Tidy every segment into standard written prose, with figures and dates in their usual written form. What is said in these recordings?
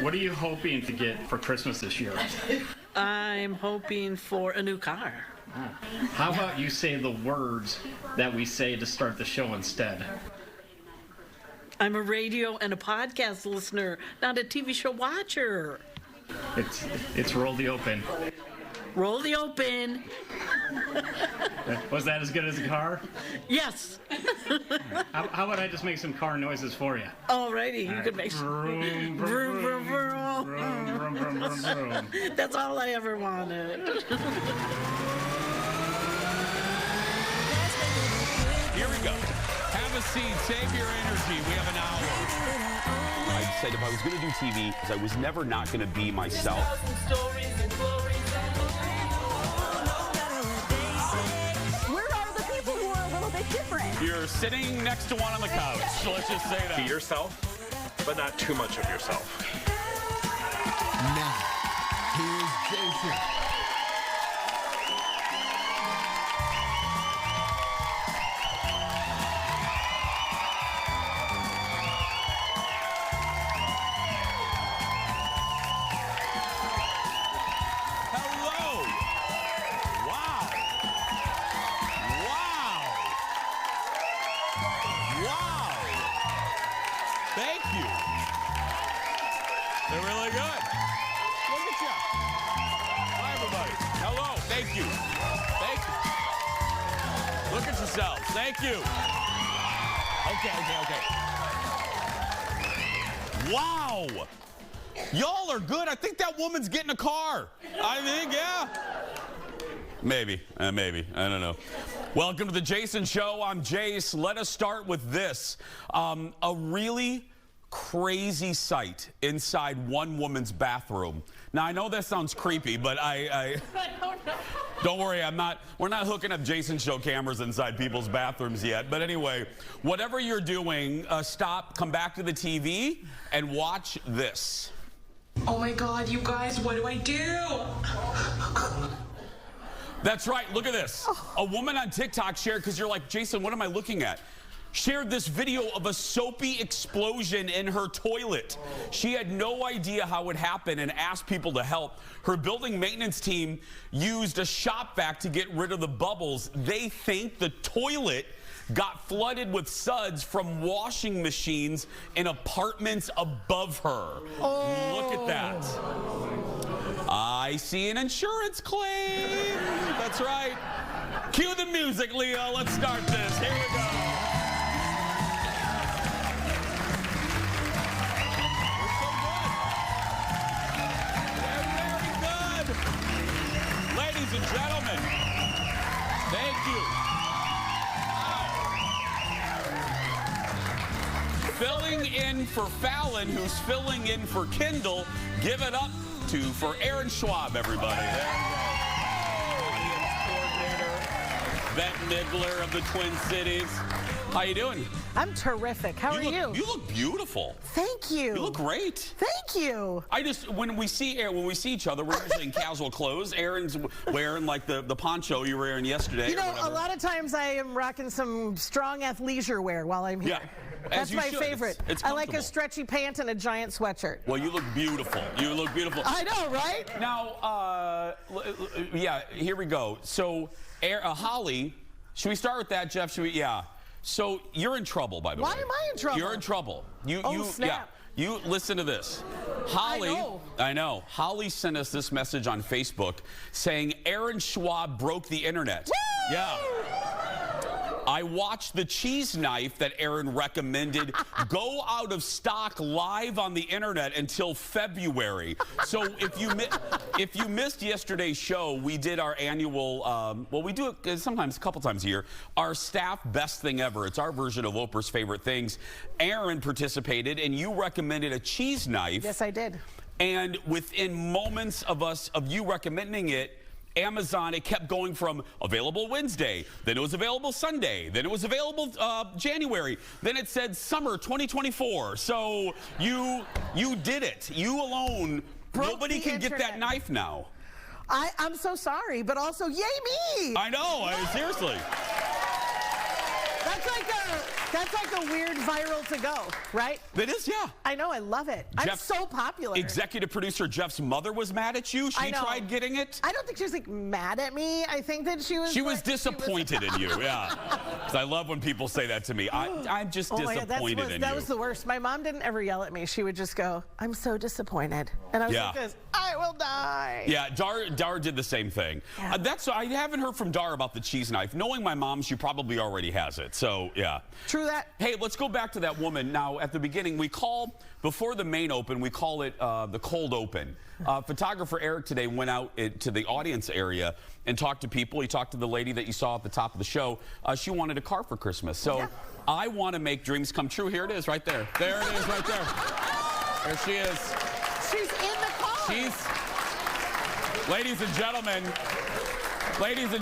What are you hoping to get for Christmas this year? I'm hoping for a new car. How about you say the words that we say to start the show instead? I'm a radio and a podcast listener, not a TV show watcher. It's roll the open. Roll the open. Was that as good as a car? Yes. How about I just make some car noises for you? Alrighty, you can make Vroom, vroom, vroom, vroom, vroom, vroom, vroom, vroom. That's all I ever wanted. Here we go. Have a seat. Save your energy. We have an hour. I said if I was going to do TV, because I was never not going to be myself. Where are the people who are a little bit different? You're sitting next to one on the couch. So let's just say that. Be yourself, but not too much of yourself. Now, here's Jason. Thank you. They're really good. Look at you. Hi, everybody. Hello. Thank you. Thank you. Look at yourselves. Thank you. Okay. Wow. Y'all are good. I think that woman's getting a car. I think, yeah. Maybe. I don't know. Welcome to the Jason Show. I'm Jace. Let us start with this. A really crazy sight inside one woman's bathroom. Now, I know that sounds creepy, but don't worry, we're not hooking up Jason Show cameras inside people's bathrooms yet. But anyway, whatever you're doing, stop, come back to the TV, and watch this. Oh my God, you guys, what do I do? That's right, look at this. A woman on TikTok shared, because you're like, Jason, what am I looking at? Shared this video of a soapy explosion in her toilet. She had no idea how it happened and asked people to help. Her building maintenance team used a shop vac to get rid of the bubbles. They think the toilet got flooded with suds from washing machines in apartments above her. Oh. Look at that. I see an insurance claim. That's right. Cue the music, Leo. Let's start this. Here we go. We're so good. They're very good. Ladies and gentlemen, thank you. Filling in for Fallon, who's filling in for Kendall. Give it up for Erin Schwab, everybody. Audience coordinator, vet Midler of the Twin Cities. How you doing? I'm terrific. How are you? You look beautiful. Thank you. You look great. Thank you. When we see each other, we're usually in casual clothes. Erin's wearing like the poncho you were wearing yesterday. You know, a lot of times I am rocking some strong athleisure wear while I'm here. Yeah. That's my favorite. It's I like a stretchy pant and a giant sweatshirt. Well, you look beautiful. You look beautiful. I know, right? Now, yeah, here we go. So, Holly, should we start with that, Jeff? Yeah. So, you're in trouble, by the way. Why am I in trouble? You're in trouble. Snap. Yeah. You listen to this. Holly, I know. Holly sent us this message on Facebook saying Erin Schwab broke the internet. Woo! Yeah. I watched the cheese knife that Erin recommended go out of stock live on the internet until February. So if you missed yesterday's show, we did our annual, well, we do it sometimes a couple times a year, our staff best thing ever. It's our version of Oprah's favorite things. Erin participated, and you recommended a cheese knife. Yes, I did. And within moments of you recommending it, Amazon, it kept going from available Wednesday, then it was available Sunday, then it was available January, then it said summer 2024. So you did it. You alone. Nobody can get that knife now. I'm so sorry, but also, yay me! I know. Seriously. That's like That's like a weird viral to go, right? It is, yeah. I know, I love it. I'm so popular. Executive producer Jeff's mother was mad at you. She tried getting it. I don't think she was like mad at me. I think that she was. She was disappointed in you, yeah. 'Cause I love when people say that to me. I'm just disappointed in you. That was the worst. My mom didn't ever yell at me. She would just go, "I'm so disappointed," and I was like, "I will die." Yeah, Dar did the same thing. Yeah. I haven't heard from Dar about the cheese knife. Knowing my mom, she probably already has it. So yeah. True that. Hey, let's go back to that woman. Now, at the beginning, before the main open, we call it the cold open. Photographer Eric today went out to the audience area and talked to people. He talked to the lady that you saw at the top of the show. She wanted a car for Christmas. So I want to make dreams come true. Here it is right there. There it is right there. There she is. She's in the car. Ladies and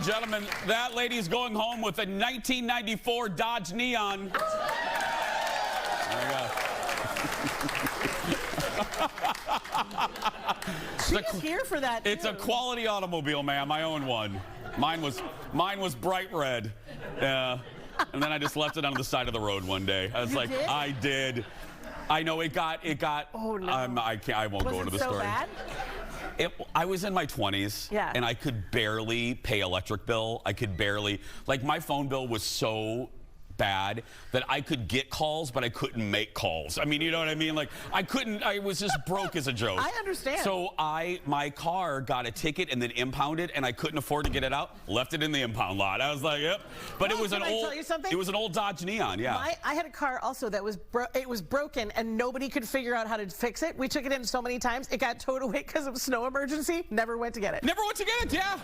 gentlemen, that lady's going home with a 1994 Dodge Neon. There you go. She's here for that, too. It's a quality automobile, ma'am. I own one. Mine was bright red. Yeah. And then I just left it on the side of the road one day. I was like, did? I did. I know it got. Oh no. I won't go into the story. Was it so bad? I was in my 20s, and I could barely pay electric bill. I could barely, my phone bill was so bad that I could get calls, but I couldn't make calls. I mean, you know what I mean? I was just broke as a joke. I understand. So my car got a ticket and then impounded, and I couldn't afford to get it out. Left it in the impound lot. I was like, yep. But it was an old. Tell you something? It was an old Dodge Neon, yeah. I had a car also that was broken, and nobody could figure out how to fix it. We took it in so many times. It got towed away because of snow emergency. Never went to get it. Never went to get it, yeah.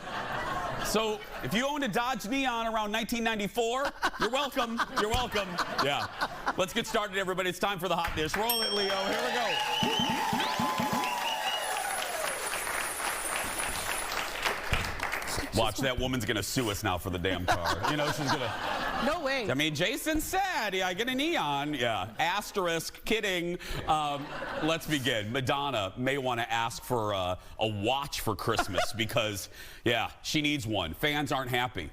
So if you owned a Dodge Neon around 1994, you're welcome. You're welcome. Yeah. Let's get started, everybody. It's time for the hot dish. Roll it, Leo. Here we go. Watch, that woman's going to sue us now for the damn car. You know, she's going to... No way. I mean, Jason said, I get a Neon. Yeah. Asterisk. Kidding. Let's begin. Madonna may want to ask for a watch for Christmas because, she needs one. Fans aren't happy.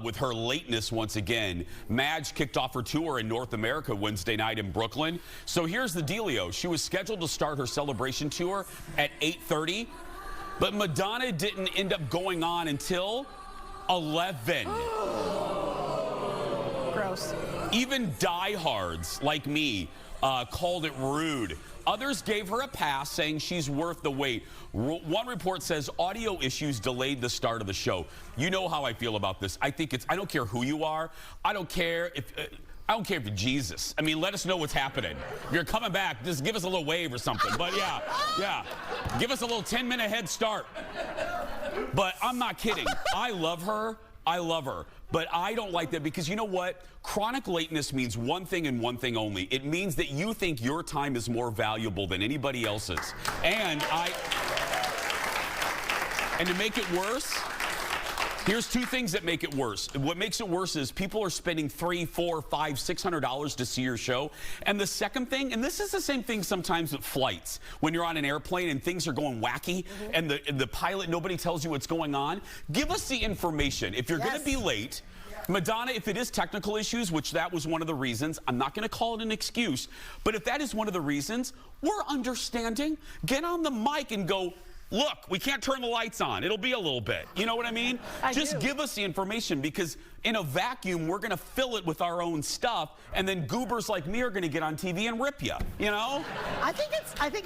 With her lateness once again. Madge kicked off her tour in North America Wednesday night in Brooklyn. So here's the dealio. She was scheduled to start her celebration tour at 8:30, but Madonna didn't end up going on until 11. Gross. Even diehards like me called it rude. Others gave her a pass, saying she's worth the wait. One report says audio issues delayed the start of the show. You know how I feel about this. I don't care who you are. I don't care if you're Jesus. I mean, let us know what's happening. If you're coming back, just give us a little wave or something. But yeah. Give us a little 10-minute head start. But I'm not kidding. I love her. But I don't like that because you know what? Chronic lateness means one thing and one thing only. It means that you think your time is more valuable than anybody else's. And to make it worse, here's two things that make it worse. What makes it worse is people are spending $300, $400, $500, $600 to see your show. And the second thing, and this is the same thing sometimes with flights, when you're on an airplane and things are going wacky and the pilot, nobody tells you what's going on. Give us the information. If you're going to be late, Madonna, if it is technical issues, which that was one of the reasons, I'm not going to call it an excuse, but if that is one of the reasons, we're understanding. Get on the mic and go, look, we can't turn the lights on. It'll be a little bit. You know what I mean? Just give us the information because in a vacuum, we're going to fill it with our own stuff, and then goobers like me are going to get on TV and rip you, you know? I think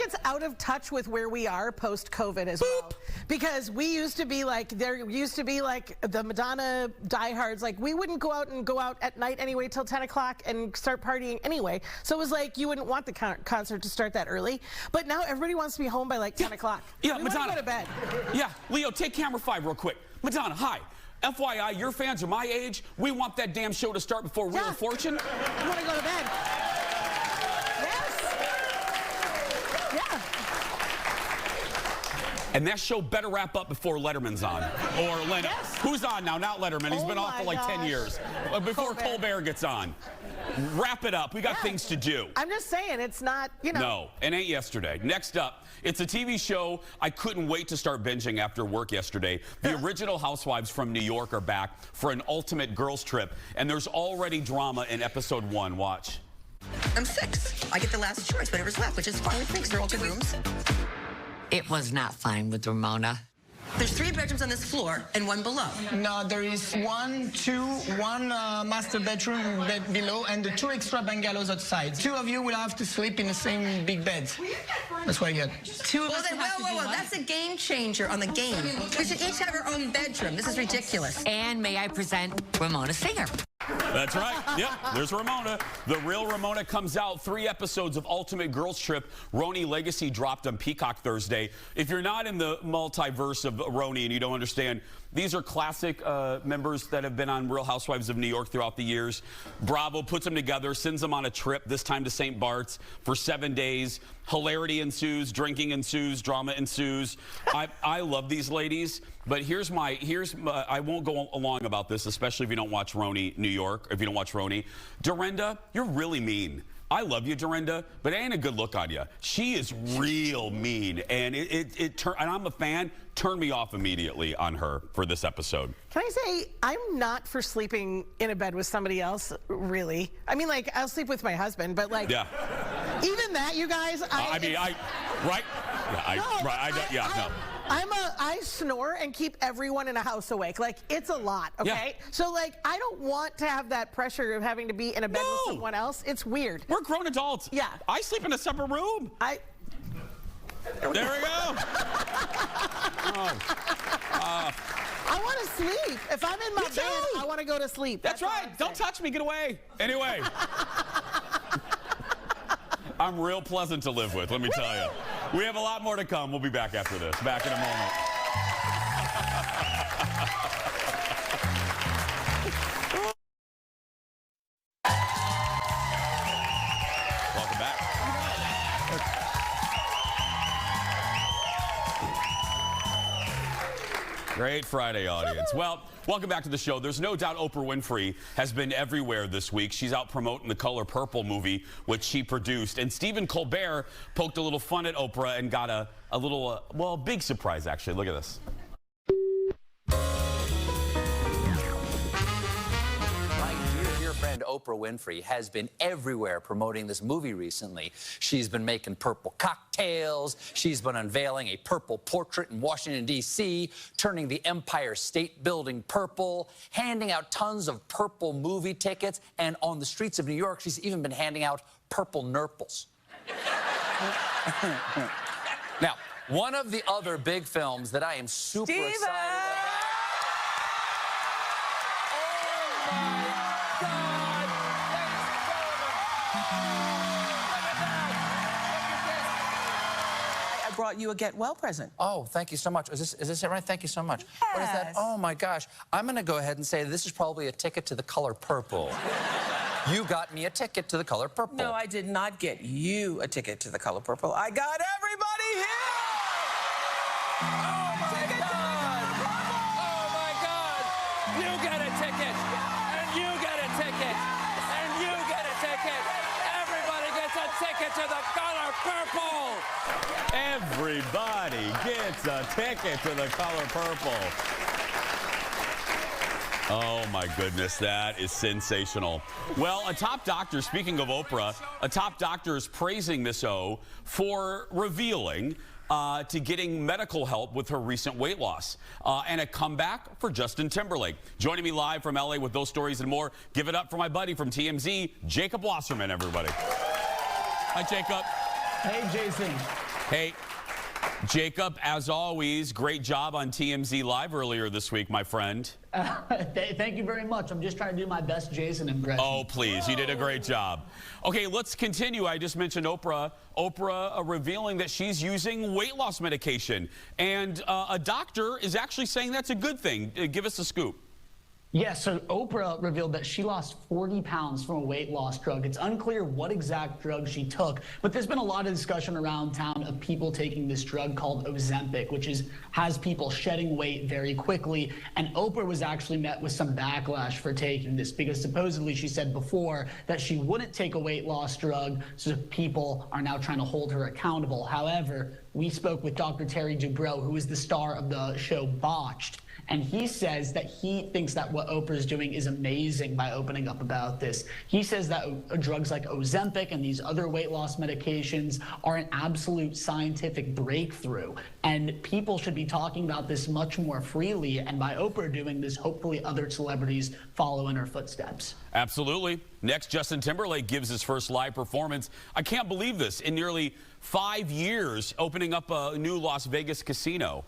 it's out of touch with where we are post-COVID as well. Because we used to be like, there used to be like the Madonna diehards, like we wouldn't go out at night anyway till 10 o'clock and start partying anyway. So it was like you wouldn't want the concert to start that early. But now everybody wants to be home by like 10 o'clock. Yeah, we Madonna. Want to go to bed. Yeah, Leo, take camera 5 real quick. Madonna, hi. FYI, your fans are my age. We want that damn show to start before Wheel of Fortune. You want to go to bed? Yes. Yeah. And that show better wrap up before Letterman's on. Or Leno. Yes. Who's on now? Not Letterman. He's been off for like 10 years. Before Colbert gets on. Wrap it up. We got things to do. I'm just saying, it's not, you know. No, it ain't yesterday. Next up, it's a TV show I couldn't wait to start binging after work yesterday. The original Housewives from New York are back for an ultimate girls trip, and there's already drama in episode 1. Watch. I'm 6. I get the last choice, whatever's left, which is fine with me because they're all good rooms. It was not fine with Ramona. There's 3 bedrooms on this floor and 1 below. No, there is 1 master bedroom bed below and the 2 extra bungalows outside. 2 of you will have to sleep in the same big bed. That's what I get. 2 of us whoa, that's a game changer on the game. We should each have our own bedroom. This is ridiculous. And may I present Ramona Singer. That's right. Yep, there's Ramona. The real Ramona comes out. 3 episodes of Ultimate Girls Trip. Roni Legacy dropped on Peacock Thursday. If you're not in the multiverse of Roni and you don't understand, these are classic members that have been on Real Housewives of New York throughout the years. Bravo puts them together, sends them on a trip, this time to St. Bart's for 7 days. Hilarity ensues, drinking ensues, drama ensues. I love these ladies, but here's I won't go along about this, especially if you don't watch Roni New York, if you don't watch Roni. Dorinda, you're really mean. I love you, Dorinda, but it ain't a good look on you. She is real mean, and and I'm a fan. Turn me off immediately on her for this episode. Can I say, I'm not for sleeping in a bed with somebody else, really. I mean, like, I'll sleep with my husband, but like, yeah. Even that, you guys. Right? Yeah, I snore and keep everyone in a house awake. Like, it's a lot, okay? Yeah. So, like, I don't want to have that pressure of having to be in a bed with someone else. It's weird. We're grown adults. Yeah. I sleep in a separate room. There we go. I want to sleep. If I'm in my bed, I want to go to sleep. That's right. Don't touch me. Get away. Anyway. I'm real pleasant to live with, let me tell you. We have a lot more to come. We'll be back after this. Back in a moment. Welcome back. Great Friday, audience. Well, welcome back to the show. There's no doubt Oprah Winfrey has been everywhere this week. She's out promoting the Color Purple movie, which she produced. And Stephen Colbert poked a little fun at Oprah and got a little, well, big surprise, actually. Look at this. Friend Oprah Winfrey has been everywhere promoting this movie recently. She's been making purple cocktails. She's been unveiling a purple portrait in Washington, D.C., turning the Empire State Building purple, handing out tons of purple movie tickets, and on the streets of New York, she's even been handing out purple nurples. Now, one of the other big films that I am super excited about. Brought you a get well present. Oh, thank you so much. Is this it right? Thank you so much. Yes. What is that? Oh my gosh. I'm gonna go ahead and say this is probably a ticket to the Color Purple. You got me a ticket to the Color Purple. No, I did not get you a ticket to the Color Purple. I got everybody here! Oh my God! Oh my God! You get a ticket! And you get a ticket! And you get a ticket! Everybody gets a ticket to the Color Purple! Everybody gets a ticket to the Color Purple. Oh, my goodness, that is sensational. Well, a top doctor, speaking of Oprah, a top doctor is praising Miss O for revealing to getting medical help with her recent weight loss and a comeback for Justin Timberlake. Joining me live from L.A. with those stories and more, give it up for my buddy from TMZ, Jacob Wasserman, everybody. Hi, Jacob. Hey, Jason. Hey, Jacob, as always, great job on TMZ Live earlier this week, my friend. Thank you very much. I'm just trying to do my best Jason impression. Oh, please. You did a great job. Okay, let's continue. I just mentioned Oprah. Oprah revealing that she's using weight loss medication. And a doctor is actually saying that's a good thing. Give us a scoop. Yeah, so Oprah revealed that she lost 40 pounds from a weight loss drug. It's unclear what exact drug she took, but there's been a lot of discussion around town of people taking this drug called Ozempic, which has people shedding weight very quickly. And Oprah was actually met with some backlash for taking this because supposedly she said before that she wouldn't take a weight loss drug, so people are now trying to hold her accountable. However, we spoke with Dr. Terry Dubrow, who is the star of the show Botched. And he says that he thinks that what Oprah is doing is amazing by opening up about this. He says that drugs like Ozempic and these other weight loss medications are an absolute scientific breakthrough. And people should be talking about this much more freely. And by Oprah doing this, hopefully other celebrities follow in her footsteps. Absolutely. Next, Justin Timberlake gives his first live performance. I can't believe this. In nearly 5 years, opening up a new Las Vegas casino.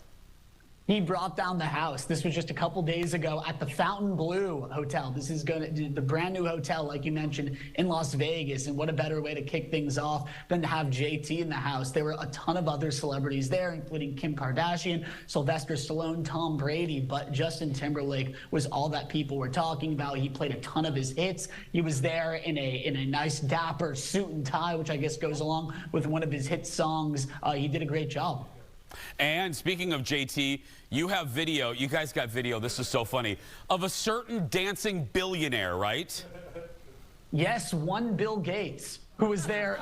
He brought down the house. This was just a couple days ago at the Fontainebleau Hotel. This is the brand new hotel, like you mentioned, in Las Vegas. And what a better way to kick things off than to have JT in the house. There were a ton of other celebrities there, including Kim Kardashian, Sylvester Stallone, Tom Brady. But Justin Timberlake was all that people were talking about. He played a ton of his hits. He was there in a nice dapper suit and tie, which I guess goes along with one of his hit songs. He did a great job. And speaking of JT, you have video, you guys got video, this is so funny, of a certain dancing billionaire, right? Yes, one Bill Gates, who was there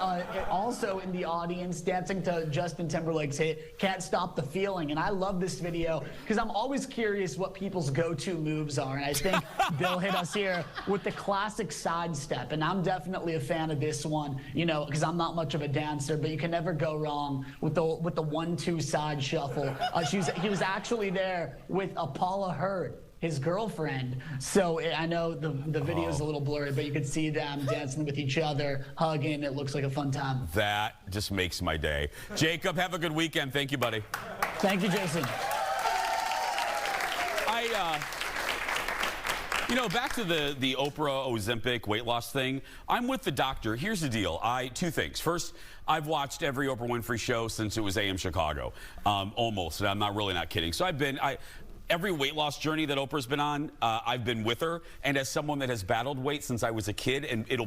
also in the audience dancing to Justin Timberlake's hit, Can't Stop the Feeling. And I love this video because I'm always curious what people's go-to moves are. And I think Bill hit us here with the classic sidestep. And I'm definitely a fan of this one, you know, because I'm not much of a dancer, but you can never go wrong with the 1-2 side shuffle. He was actually there with Paula Hurd, his girlfriend. So I know the video is a little blurry, but you could see them dancing with each other, hugging. It looks like a fun time. That just makes my day. Jacob, have a good weekend. Thank you, buddy. Thank you, Jason. You know, back to the Oprah Ozempic weight loss thing. I'm with the doctor. Here's the deal. Two things. First, I've watched every Oprah Winfrey show since it was AM Chicago, almost. And I'm really not kidding. So every weight loss journey that Oprah's been on, I've been with her. And as someone that has battled weight since I was a kid, and it'll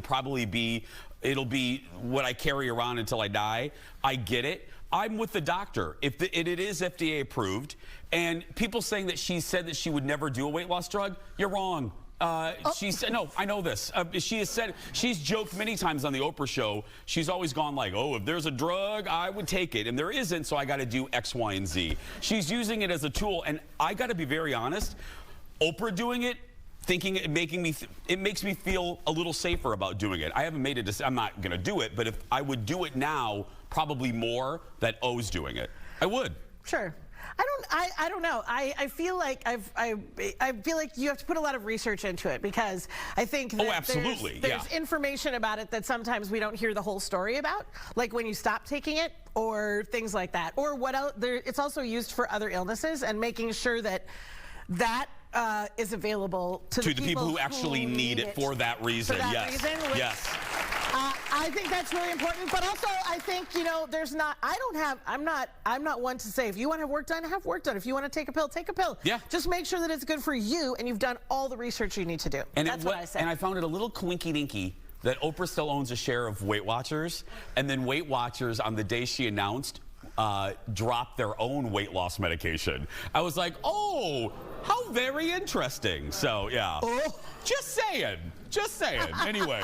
be what I carry around until I die, I get it. I'm with the doctor. If it is FDA approved, and people saying that she said that she would never do a weight loss drug, you're wrong. She said, no, I know this. She has said, she's joked many times on the Oprah show. She's always gone like, oh, if there's a drug, I would take it. And there isn't, so I got to do X, Y, and Z. She's using it as a tool. And I got to be very honest, Oprah doing it, thinking it makes me feel a little safer about doing it. I haven't made a decision. I'm not going to do it, but if I would do it now, probably more that O's doing it. I would. Sure. I don't know. I feel like I feel like you have to put a lot of research into it because I think that there's information about it that sometimes we don't hear the whole story about, like when you stop taking it or things like that. Or what else? It's also used for other illnesses, and making sure that is available to the people who actually need it for that reason. Yes. I think that's really important, but also I think, you know, I'm not one to say if you want to have work done, have work done. If you want to take a pill, take a pill. Yeah. Just make sure that it's good for you and you've done all the research you need to do. And that's what I say. And I found it a little coinky-dinky that Oprah still owns a share of Weight Watchers, and then Weight Watchers on the day she announced dropped their own weight loss medication. I was like, oh, how very interesting. So yeah, just saying. Anyway.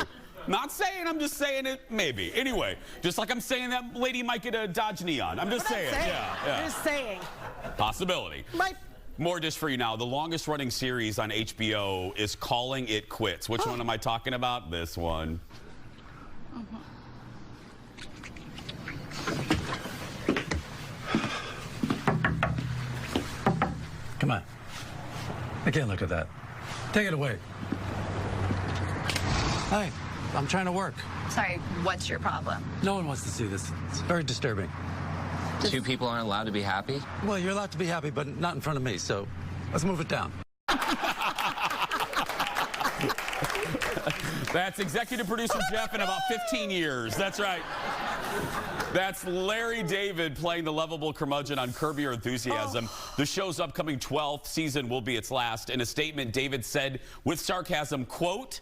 Not saying, I'm just saying it, maybe. Anyway, just like I'm saying that lady might get a Dodge Neon. I'm just saying. Yeah. Just saying. Possibility. More just for you now. The longest running series on HBO is Calling It Quits. Which one am I talking about? This one. Come on. I can't look at that. Take it away. Hi. I'm trying to work. Sorry, what's your problem? No one wants to see this. It's very disturbing. Two people aren't allowed to be happy? Well, you're allowed to be happy, but not in front of me, so let's move it down. That's executive producer Jeff in about 15 years. That's right. That's Larry David playing the lovable curmudgeon on Curb Your Enthusiasm. The show's upcoming 12th season will be its last. In a statement, David said with sarcasm, quote,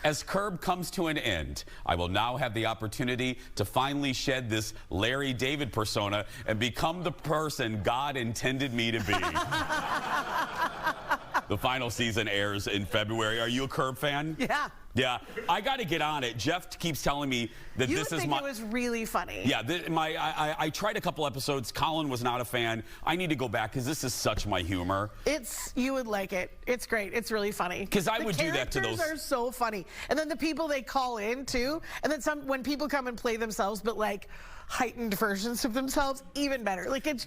"As Curb comes to an end, I will now have the opportunity to finally shed this Larry David persona and become the person God intended me to be." The final season airs in February. Are you a Curb fan? Yeah. Yeah, I got to get on it. Jeff keeps telling me that this is my... it was really funny. Yeah, I tried a couple episodes. Colin was not a fan. I need to go back because this is such my humor. You would like it. It's great. It's really funny. Because I would do that to those... The characters are so funny. And then the people they call in, too. And then when people come and play themselves, but like heightened versions of themselves, even better. Like, it's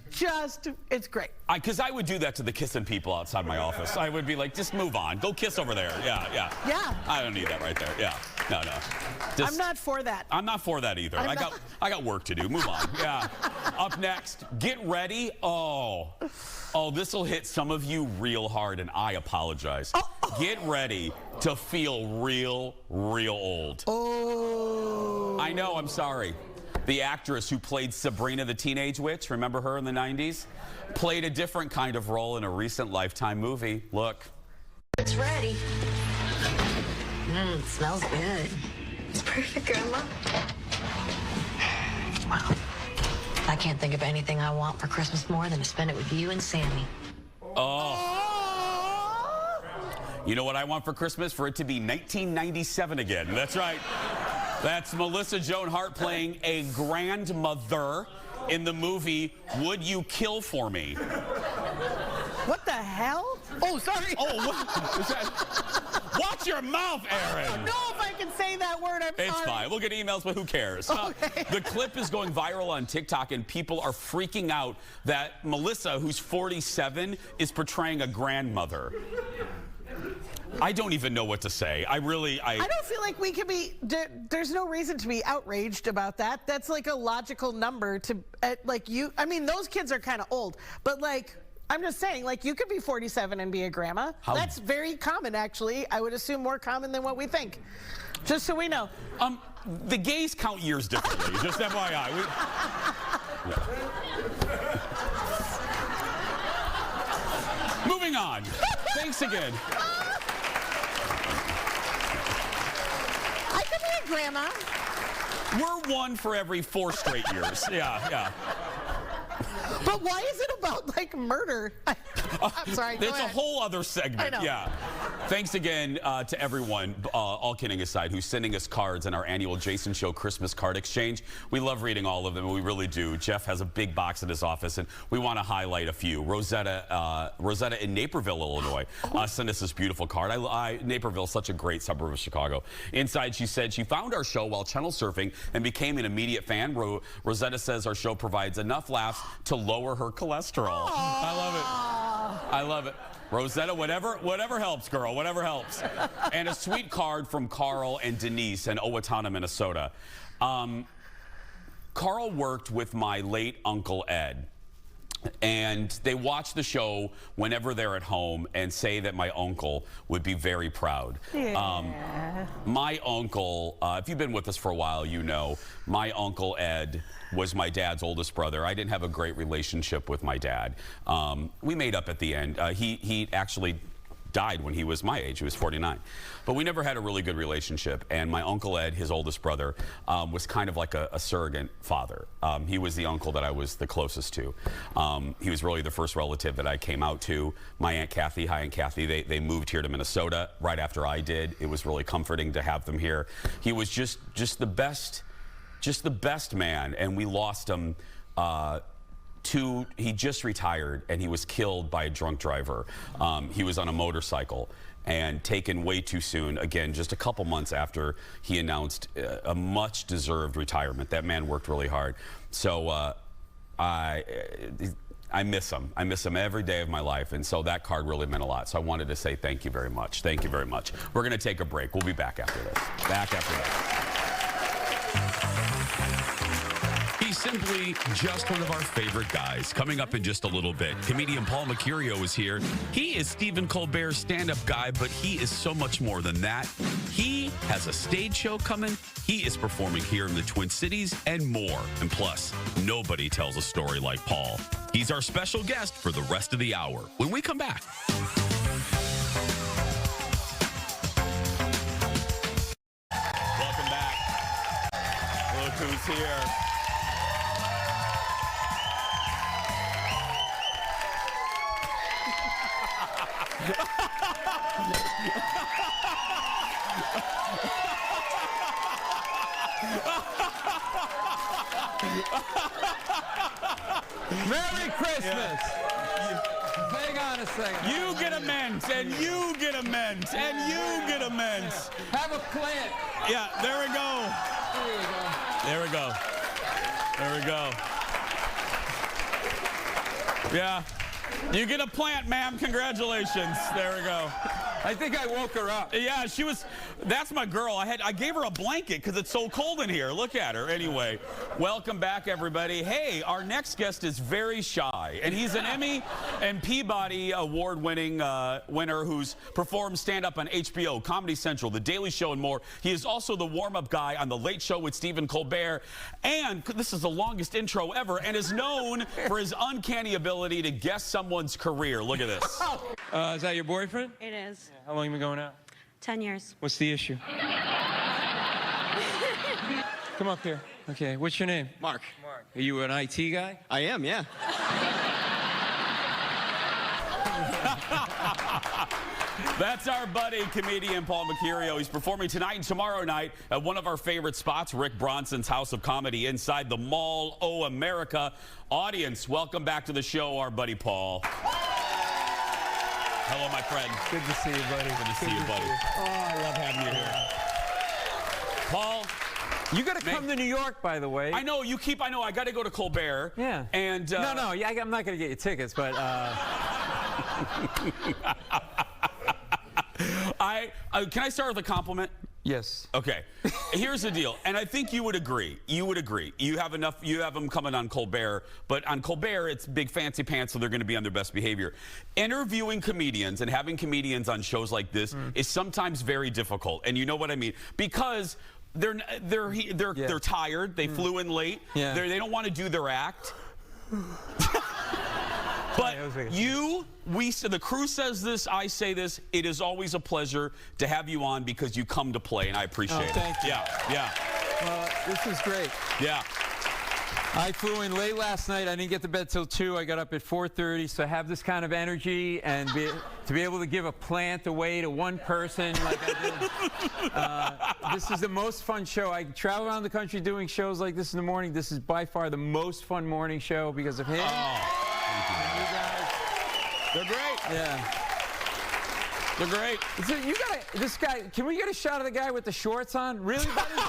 great. Because I would do that to the kissing people outside my office. I would be like, just move on. Go kiss over there. Yeah. I don't need that right there. Yeah. No. I'm not for that. I'm not for that either. I got work to do. Move on. Yeah. Up next, get ready. Oh, this will hit some of you real hard, and I apologize. Get ready to feel real old. I know, I'm sorry. The actress who played Sabrina the Teenage Witch, remember her in the 90s? Played a different kind of role in a recent Lifetime movie. Look. It's ready. It smells good. It's perfect, Grandma. Wow. I can't think of anything I want for Christmas more than to spend it with you and Sammy. You know what I want for Christmas? For it to be 1997 again. That's right. That's Melissa Joan Hart playing a grandmother in the movie Would You Kill For Me? What the hell? Oh, sorry. Watch your mouth, Erin. I don't know if I can say that word. I'm sorry. It's fine. We'll get emails, but who cares? Okay. The clip is going viral on TikTok, and people are freaking out that Melissa, who's 47, is portraying a grandmother. I don't even know what to say. I don't feel like we can be, there's no reason to be outraged about that. That's like a logical number to, I mean, those kids are kind of old, but like, I'm just saying, like, you could be 47 and be a grandma. That's very common, actually. I would assume more common than what we think. Just so we know. The gays count years differently, just FYI. Moving on. Thanks again. I could be a grandma. We're one for every 4 straight years. Yeah. But why is it about, like, murder? I'm sorry, go It's ahead. a whole other segment. I know. Yeah. Thanks again to everyone, all kidding aside, who's sending us cards in our annual Jason Show Christmas card exchange. We love reading all of them, we really do. Jeff has a big box in his office, and we want to highlight a few. Rosetta in Naperville, Illinois, sent us this beautiful card. Naperville's such a great suburb of Chicago. Inside, she said she found our show while channel surfing and became an immediate fan. Rosetta says our show provides enough laughs to lower her cholesterol. I love it. Rosetta, whatever helps, girl, whatever helps. And a sweet card from Carl and Denise in Owatonna, Minnesota. Carl worked with my late Uncle Ed, and they watch the show whenever they're at home and say that my uncle would be very proud. Yeah. My uncle, if you've been with us for a while, you know, my Uncle Ed was my dad's oldest brother. I didn't have a great relationship with my dad. We made up at the end. He actually died when he was my age. He was 49. But we never had a really good relationship. And my Uncle Ed, his oldest brother, was kind of like a surrogate father. He was the uncle that I was the closest to. He was really the first relative that I came out to. My Aunt Kathy, hi Aunt Kathy, they moved here to Minnesota right after I did. It was really comforting to have them here. He was just the best man, and we lost him. He just retired, and he was killed by a drunk driver. He was on a motorcycle and taken way too soon, again, just a couple months after he announced a much-deserved retirement. That man worked really hard. So I miss him. I miss him every day of my life, and so that card really meant a lot. So I wanted to say thank you very much. Thank you very much. We're going to take a break. We'll be back after this. He's simply just one of our favorite guys. Coming up in just a little bit, comedian Paul Mecurio is here. He is Stephen Colbert's stand-up guy, but he is so much more than that. He has a stage show coming. He is performing here in the Twin Cities and more. And plus, nobody tells a story like Paul. He's our special guest for the rest of the hour when we come back. Welcome back. Look who's here. Merry Christmas! Hang on a second. You get a mint, and you get a mint, and you get a mint. Have a plant. Yeah, there we go. There we go. There we go. Yeah. You get a plant, ma'am. Congratulations. There we go. I think I woke her up. Yeah, she was. That's my girl. I gave her a blanket because it's so cold in here. Look at her. Anyway, welcome back, everybody. Hey, our next guest is very shy, and he's an Emmy and Peabody award-winning winner who's performed stand-up on HBO, Comedy Central, The Daily Show, and more. He is also the warm-up guy on The Late Show with Stephen Colbert, and this is the longest intro ever, and is known for his uncanny ability to guess someone's career. Look at this. Is that your boyfriend? It is. How long have you been going out? 10 years. What's the issue? Come up here. Okay, what's your name? Mark. Mark. Are you an IT guy? I am, yeah. That's our buddy, comedian Paul Mecurio. He's performing tonight and tomorrow night at one of our favorite spots, Rick Bronson's House of Comedy inside the Mall O America. Audience, welcome back to the show, our buddy Paul. Hello, my friend. Good to see you, buddy. Good to see you, buddy. Oh, I love having you here. Paul. You got to come to New York, by the way. I know, I know, I got to go to Colbert. Yeah. And, No, I'm not going to get you tickets, but... Can I start with a compliment? Yes. Okay. Here's the deal, and I think you would agree. You would agree. You have them coming on Colbert, but on Colbert, it's big fancy pants, so they're going to be on their best behavior. Interviewing comedians and having comedians on shows like this is sometimes very difficult, and you know what I mean, because they're tired. They flew in late. Yeah. They don't want to do their act. But the crew says this, I say this, it is always a pleasure to have you on because you come to play, and I appreciate it. Thank you. Yeah. This is great. Yeah. I flew in late last night. I didn't get to bed till 2. I got up at 4:30, so I have this kind of energy, and to be able to give a plant away to one person like I did. This is the most fun show. I travel around the country doing shows like this in the morning. This is by far the most fun morning show because of him. Oh. You guys. They're great. Yeah. They're great. So this guy, can we get a shot of the guy with the shorts on? Really, buddy?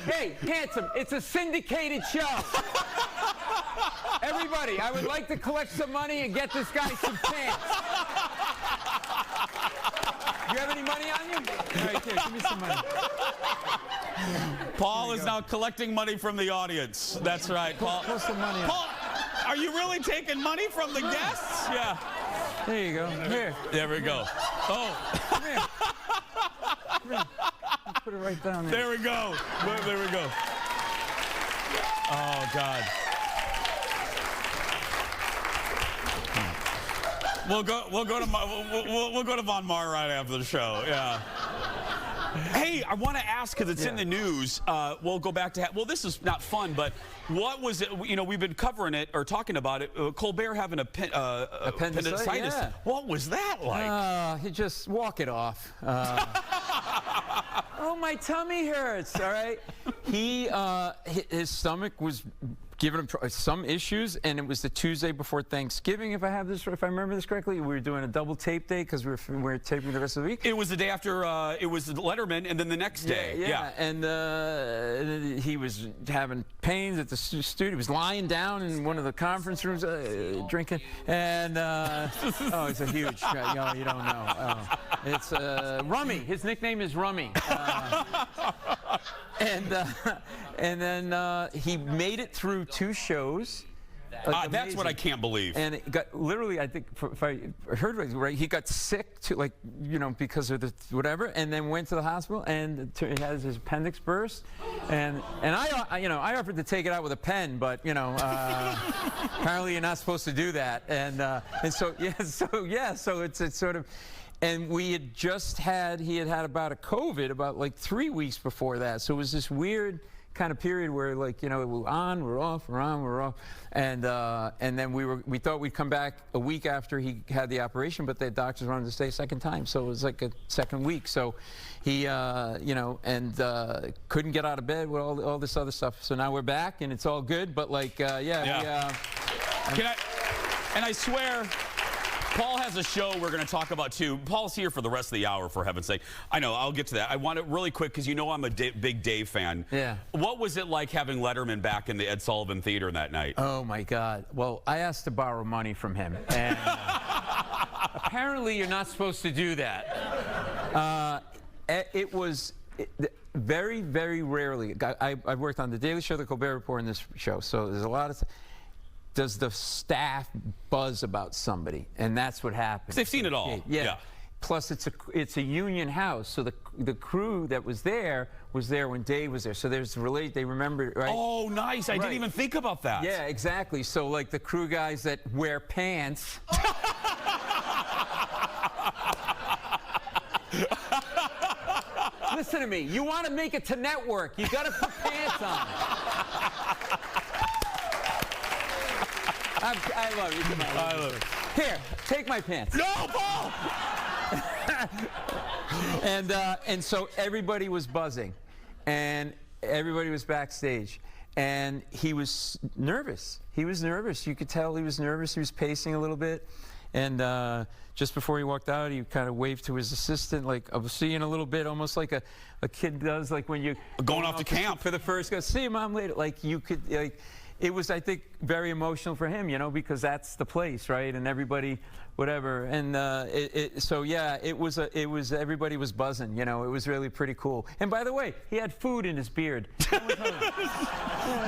Hey, handsome, it's a syndicated show. Everybody, I would like to collect some money and get this guy some pants. You have any money on you? All right, here, give me some money. Paul is now collecting money from the audience. That's right, Paul. Put some money on. Paul, are you really taking money from the guests? Yeah. There you go. Here. There we go. Oh. Come here. Come here. Let's put it right down there. There we go. There we go. Oh, God. We'll go to Von Mar right after the show. Yeah. Hey, I want to ask because it's in the news. We'll go back to this is not fun, but what was it? You know, we've been covering it or talking about it. Colbert having appendicitis. Yeah. What was that like? You just walk it off. Oh, my tummy hurts. All right. his stomach was giving him some issues, and it was the Tuesday before Thanksgiving, if I remember this correctly. We were doing a double tape day because we were taping the rest of the week. It was the day after it was Letterman, and then the next day. Yeah. And he was having pains at the studio. He was lying down in one of the conference rooms drinking, and oh, it's a huge guy. You don't know. It's Rummy. His nickname is Rummy. And then he made it through 2 shows. That's what I can't believe. And it got literally, I think, if I heard right, he got sick to because of the whatever, and then went to the hospital and he has his appendix burst, and I offered to take it out with a pen, but apparently you're not supposed to do that, and so it's sort of. And we had just he had about a COVID about like 3 weeks before that. So it was this weird kind of period where we're on, we're off, we're on, we're off. And then we thought we'd come back a week after he had the operation, but the doctors wanted to stay a second time. So it was like a second week. So he, couldn't get out of bed with all this other stuff. So now we're back and it's all good. But and I swear, Paul has a show we're going to talk about, too. Paul's here for the rest of the hour, for heaven's sake. I know, I'll get to that. I want it really quick, because I'm a big Dave fan. Yeah. What was it like having Letterman back in the Ed Sullivan Theater that night? Oh, my God. Well, I asked to borrow money from him. And apparently you're not supposed to do that. It was very, very rarely. I've worked on The Daily Show, The Colbert Report, and this show, so there's a lot of... Does the staff buzz about somebody, and that's what happens. They've seen it all. Yeah. Plus, it's a union house, so the crew that was there when Dave was there. So they remember, right? Oh, nice! I didn't even think about that. Yeah, exactly. So like the crew guys that wear pants. Listen to me. You want to make it to network, you got to put pants on. I love you. I love it. Here, take my pants. No, Paul! And so everybody was buzzing, and everybody was backstage, and he was nervous. He was nervous. You could tell he was nervous. He was pacing a little bit, and just before he walked out, he kind of waved to his assistant, like, I'll see you in a little bit, almost like a kid does, like when you're going off to camp for the first. Go see you, Mom, later. Like you could like. It was, I think, very emotional for him, because that's the place, right? And everybody, whatever. And everybody was buzzing, It was really pretty cool. And by the way, he had food in his beard.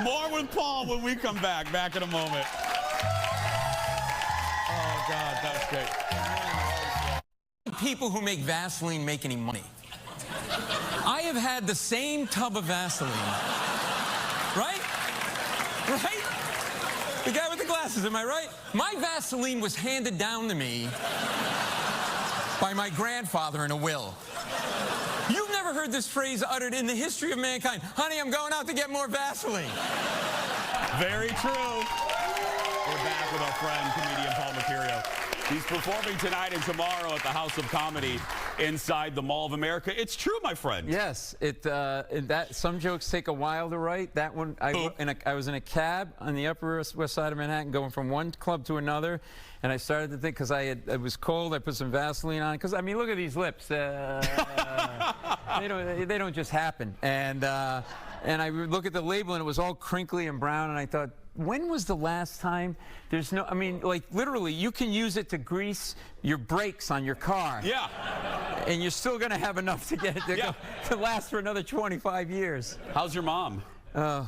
More with Paul when we come back. Back in a moment. Oh, God, that was great. People who make Vaseline make any money. I have had the same tub of Vaseline, right? Right? The guy with the glasses, am I right? My Vaseline was handed down to me by my grandfather in a will. You've never heard this phrase uttered in the history of mankind. Honey, I'm going out to get more Vaseline. Very true. We're back with our friend, comedian Paul Mecurio. He's performing tonight and tomorrow at the House of Comedy inside the Mall of America. It's true, my friend. Yes, some jokes take a while to write. That one, I was in a cab on the Upper West Side of Manhattan, going from one club to another, and I started to think, because it was cold, I put some Vaseline on. Because I mean, look at these lips. They don't just happen. And I look at the label, and it was all crinkly and brown, and I thought, when was the last time like literally you can use it to grease your brakes on your car. Yeah. And you're still going to have enough to get it to last for another 25 years. How's your mom? You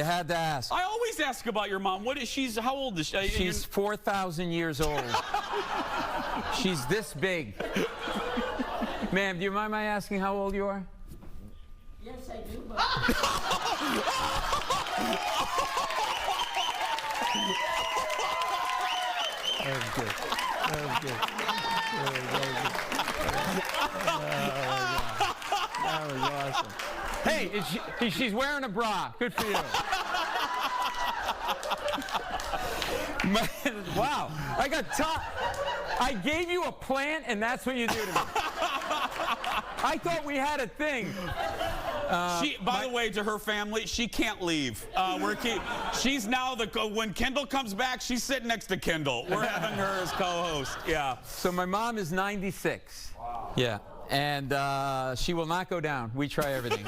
had to ask. I always ask about your mom. How old is she? She's 4,000 years old. She's this big. Ma'am, do you mind my asking how old you are? Yes, I do. That was good. That was good. That was awesome. Hey, she's wearing a bra. Good for you. Wow. I gave you a plant, and that's what you do to me. I thought we had a thing. By the way, to her family, she can't leave. She's now when Kendall comes back, she's sitting next to Kendall. We're having her as co-host. Yeah. So my mom is 96. Wow. Yeah. And she will not go down. We try everything.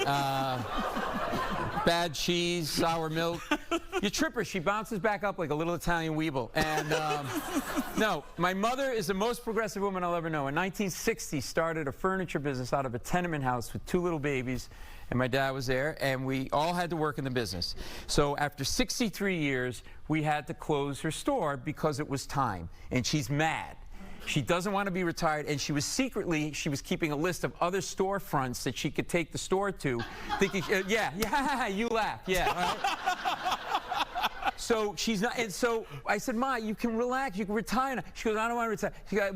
Bad cheese, sour milk. You trip her. She bounces back up like a little Italian weeble. And no, my mother is the most progressive woman I'll ever know. In 1960, started a furniture business out of a tenement house with 2 little babies. And my dad was there, and we all had to work in the business. So after 63 years, we had to close her store because it was time. And she's mad. She doesn't want to be retired, and she was keeping a list of other storefronts that she could take the store to, thinking, yeah, you laugh, yeah, right? So she's not, and so I said, Ma, you can relax, you can retire now. She goes, I don't want to retire. She goes,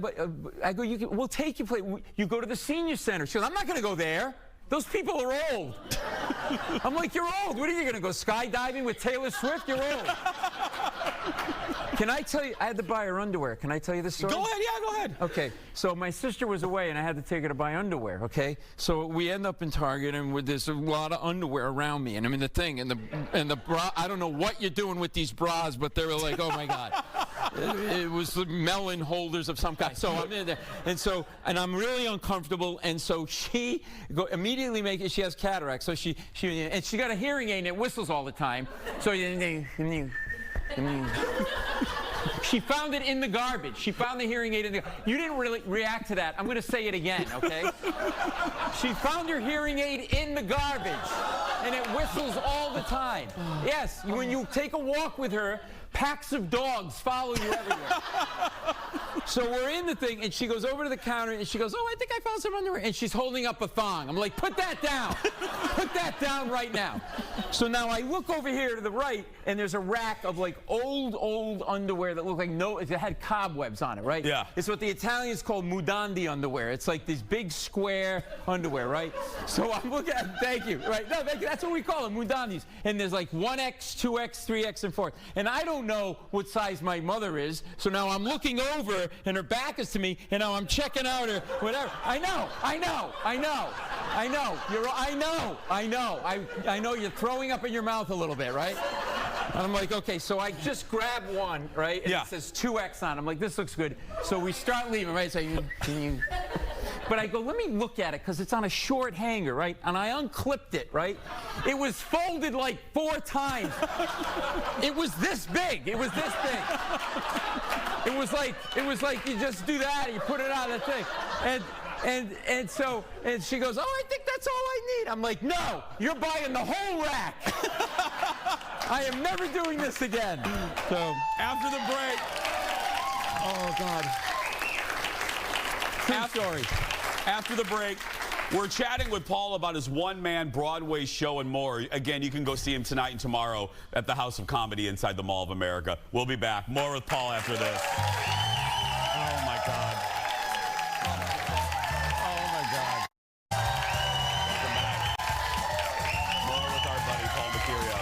I go, we'll take you, you go to the senior center. She goes, I'm not going to go there. Those people are old. I'm like, you're old. What are you going to go skydiving with Taylor Swift? You're old. Can I tell you, I had to buy her underwear. Can I tell you this story? Go ahead, yeah, go ahead. Okay, so my sister was away, and I had to take her to buy underwear, okay? So we end up in Target, and there's a lot of underwear around me, and I'm in the thing, and the bra, I don't know what you're doing with these bras, but they were like, oh, my God. It was melon holders of some kind. So I'm in there, and I'm really uncomfortable, and so she immediately she has cataracts, so she got a hearing aid, and it whistles all the time. So she found it in the garbage. She found the hearing aid in the garbage. You didn't really react to that. I'm going to say it again, okay? She found her hearing aid in the garbage, and it whistles all the time. Yes, when you take a walk with her, packs of dogs follow you everywhere. So we're in the thing, and she goes over to the counter, and she goes, oh, I think I found some underwear. And she's holding up a thong. I'm like, put that down. Put that down right now. So now I look over here to the right, and there's a rack of, like, old underwear that looked like it had cobwebs on it, right? Yeah. It's what the Italians call mudandi underwear. It's like these big square underwear, right? So I'm looking at, thank you, right? No, thank you. That's what we call them, mudandis. And there's like 1X, 2X, 3X, and 4. And I don't know what size my mother is, so now I'm looking over, and her back is to me, and now I'm checking out her, whatever. I know. You're throwing up in your mouth a little bit, right? And I'm like, okay, so I just grab one, right? And it says 2X on it. I'm like, this looks good. So we start leaving, right? So but I go, let me look at it, because it's on a short hanger, right? And I unclipped it, right? It was folded like 4 times. It was this big. It was this big. It was like you just do that, and you put it on the thing. And she goes, oh, I think that's all I need. I'm like, no, you're buying the whole rack. I am never doing this again. So after the break. Oh, God. True story. After the break, we're chatting with Paul about his one-man Broadway show and more. Again, you can go see him tonight and tomorrow at the House of Comedy inside the Mall of America. We'll be back. More with Paul after this. Oh, my God. Oh, my God. Welcome back. More with our buddy, Paul Mecurio.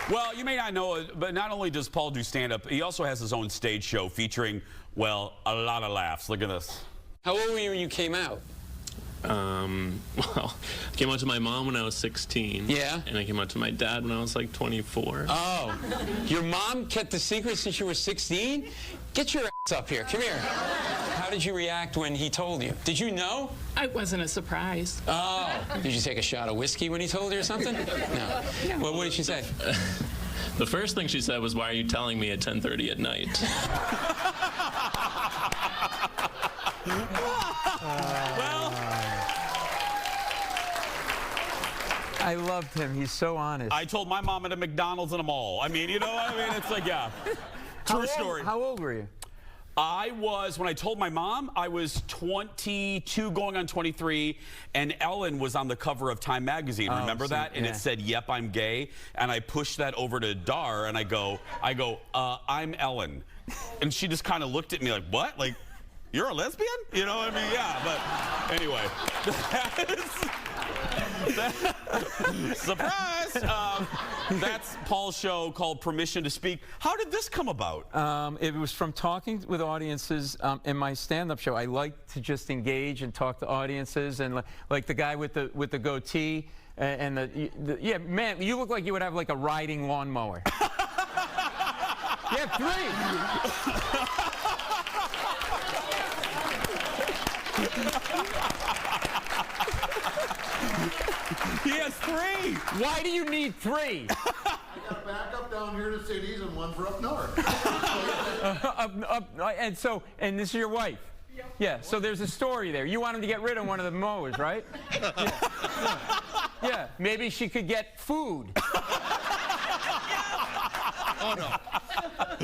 Well, you may not know it, but not only does Paul do stand-up, he also has his own stage show featuring, well, a lot of laughs. Look at this. How old were you when you came out? Well, I came out to my mom when I was 16. Yeah? And I came out to my dad when I was like 24. Oh. Your mom kept the secret since you were 16? Get your ass up here. Come here. How did you react when he told you? Did you know? It wasn't a surprise. Oh. Did you take a shot of whiskey when he told you or something? No. Well, what did she say? The first thing she said was, why are you telling me at 10:30 at night? Well, I loved him. He's so honest. I told my mom at a McDonald's in a mall. I mean, you know what I mean? It's like, yeah. True story. How old were you? When I told my mom, I was 22 going on 23, and Ellen was on the cover of Time magazine. Remember that? And it said, yep, I'm gay. And I pushed that over to Dar, and I go, I'm Ellen. And she just kind of looked at me like, what? Like, you're a lesbian? You know what I mean? Yeah, but anyway. Surprise! That's Paul's show called Permission to Speak. How did this come about? It was from talking with audiences in my stand-up show. I like to just engage and talk to audiences, and like the guy with the goatee and yeah, man, you look like you would have like a riding lawnmower. You have 3. He has 3. Why do you need 3? I got backup down here to cities and one for up north. And this is your wife? Yeah, so there's a story there. You want him to get rid of one of the mowers, right? Yeah. Maybe she could get food. Oh, no.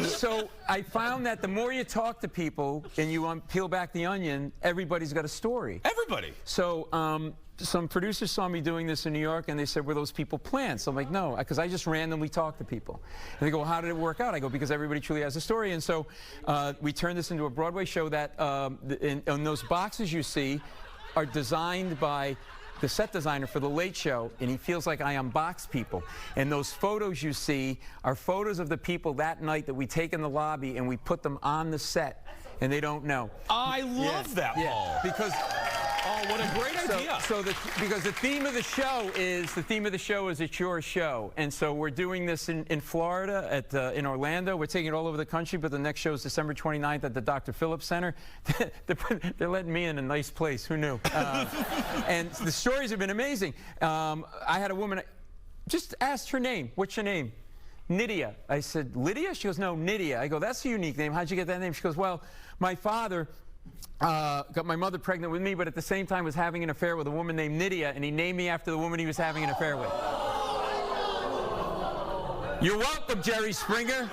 So I found that the more you talk to people and you peel back the onion, everybody's got a story. Everybody. So some producers saw me doing this in New York, and they said, were those people plants? I'm like, no, because I just randomly talk to people. And they go, well, how did it work out? I go, because everybody truly has a story. And so we turned this into a Broadway show that in those boxes you see are designed by the set designer for The Late Show, and he feels like I unbox people. And those photos you see are photos of the people that night that we take in the lobby and we put them on the set, and they don't know. I love that, Paul. Because oh, what a great idea! Because the theme of the show is it's your show, and so we're doing this in Florida in Orlando. We're taking it all over the country, but the next show is December 29th at the Dr. Phillips Center. They're letting me in a nice place. Who knew? And the stories have been amazing. I had a woman, just asked her name. What's your name? Nydia. I said, Lydia? She goes, no, Nydia. I go, that's a unique name. How'd you get that name? She goes, well, my father got my mother pregnant with me, but at the same time was having an affair with a woman named Nydia, and he named me after the woman he was having an affair with. You're welcome, Jerry Springer.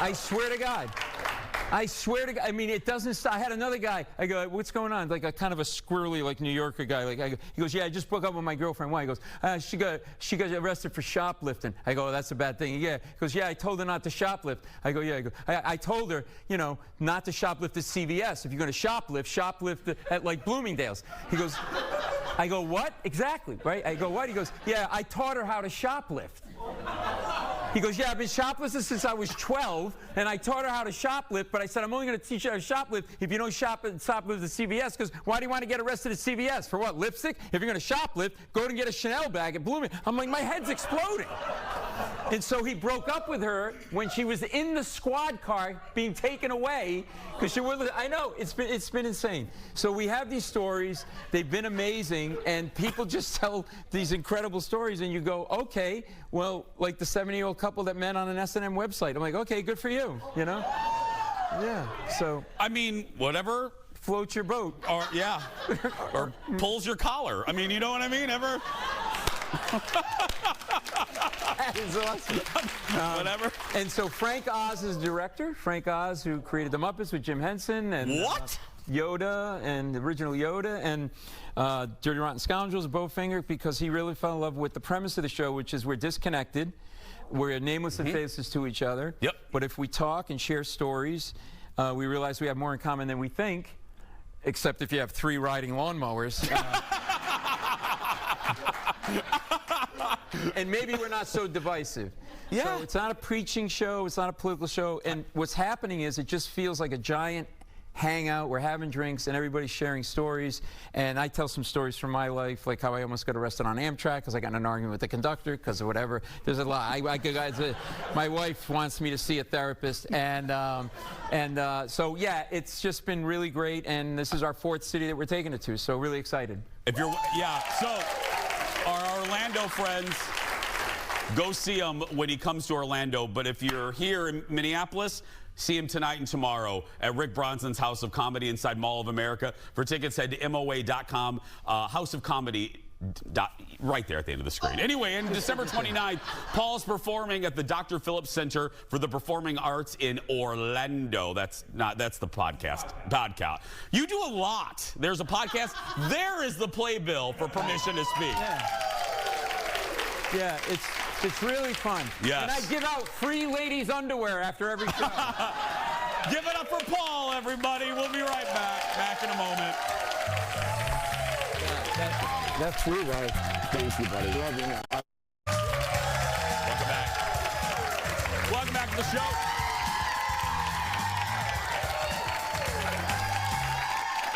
I swear to God. I swear to God. I mean, it doesn't stop. I had another guy. I go, what's going on? Like a kind of a squirrely, like New Yorker guy. He goes, yeah, I just broke up with my girlfriend. Why? He goes, she got arrested for shoplifting. I go, oh, that's a bad thing. Yeah. He goes, yeah, I told her not to shoplift. I go, yeah. I go, I told her, you know, not to shoplift at CVS. If you're going to shoplift at like Bloomingdale's. He goes, I go, what? Exactly, right? I go, what? He goes, yeah, I taught her how to shoplift. He goes, yeah, I've been shoplifting since I was 12, and I taught her how to shoplift, but I said, I'm only going to teach you how to shoplift if you don't shoplift at CVS, because why do you want to get arrested at CVS? For what, lipstick? If you're going to shoplift, go and get a Chanel bag at Blooming. I'm like, my head's exploding. And so he broke up with her when she was in the squad car being taken away, because she was, I know, it's been insane. So we have these stories, they've been amazing, and people just tell these incredible stories, and you go, okay, well, like the 70-year-old couple that met on an S&M website. I'm like, okay, good for you, you know? Yeah, so. I mean, whatever. Floats your boat. Or, yeah. Or pulls your collar. I mean, you know what I mean? Ever? That is awesome. Whatever. And so Frank Oz is director. Frank Oz, who created The Muppets with Jim Henson. And, what? Yoda and the original Yoda and Dirty Rotten Scoundrels, Bowfinger, because he really fell in love with the premise of the show, which is we're disconnected. We're nameless and faceless to each other. Yep. But if we talk and share stories, we realize we have more in common than we think, except if you have 3 riding lawnmowers. And maybe we're not so divisive. Yeah. So it's not a preaching show. It's not a political show. And what's happening is it just feels like a giant hangout. We're having drinks and everybody's sharing stories. And I tell some stories from my life, like how I almost got arrested on Amtrak because I got in an argument with the conductor because of whatever. There's a lot. My wife wants me to see a therapist. And so, yeah, it's just been really great. And this is our 4th city that we're taking it to. So really excited. If you're, yeah, so our Orlando friends, go see him when he comes to Orlando. But if you're here in Minneapolis, see him tonight and tomorrow at Rick Bronson's House of Comedy inside Mall of America. For tickets, head to MOA.com. House of Comedy. Right there at the end of the screen. Anyway, on December 29th, Paul's performing at the Dr. Phillips Center for the Performing Arts in Orlando. That's the podcast. You do a lot. There's a podcast. There is the playbill for Permission to Speak. Yeah, it's really fun. Yes. And I give out free ladies' underwear after every show. Give it up for Paul, everybody. We'll be right back. Back in a moment. That's true, right? Thank you, buddy. Love you. Welcome back. Welcome back to the show.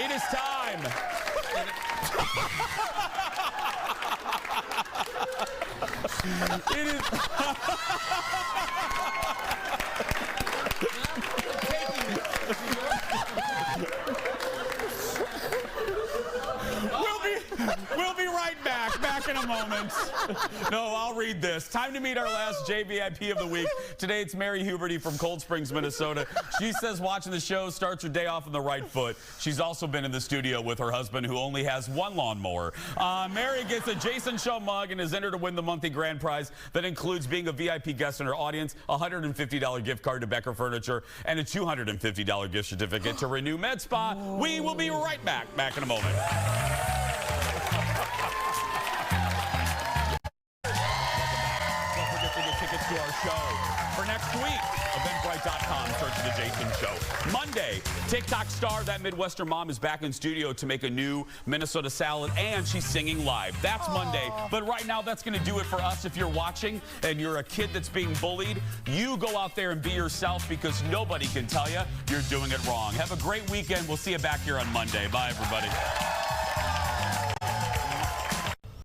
It is time. It is. We'll be right back. Back in a moment. No, I'll read this. Time to meet our last JVIP of the week. Today it's Mary Huberty from Cold Springs, Minnesota. She says watching the show starts her day off on the right foot. She's also been in the studio with her husband, who only has one lawnmower. Mary gets a Jason Show mug and is entered to win the monthly grand prize that includes being a VIP guest in her audience, a $150 gift card to Becker Furniture, and a $250 gift certificate to Renew Med Spa. We will be right back. Back in a moment. Tickets to our show for next week. Eventbrite.com. Search for The Jason Show. Monday, TikTok star, that Midwestern mom, is back in studio to make a new Minnesota salad, and she's singing live. That's Monday. But right now, that's going to do it for us. If you're watching and you're a kid that's being bullied, you go out there and be yourself, because nobody can tell you you're doing it wrong. Have a great weekend. We'll see you back here on Monday. Bye, everybody.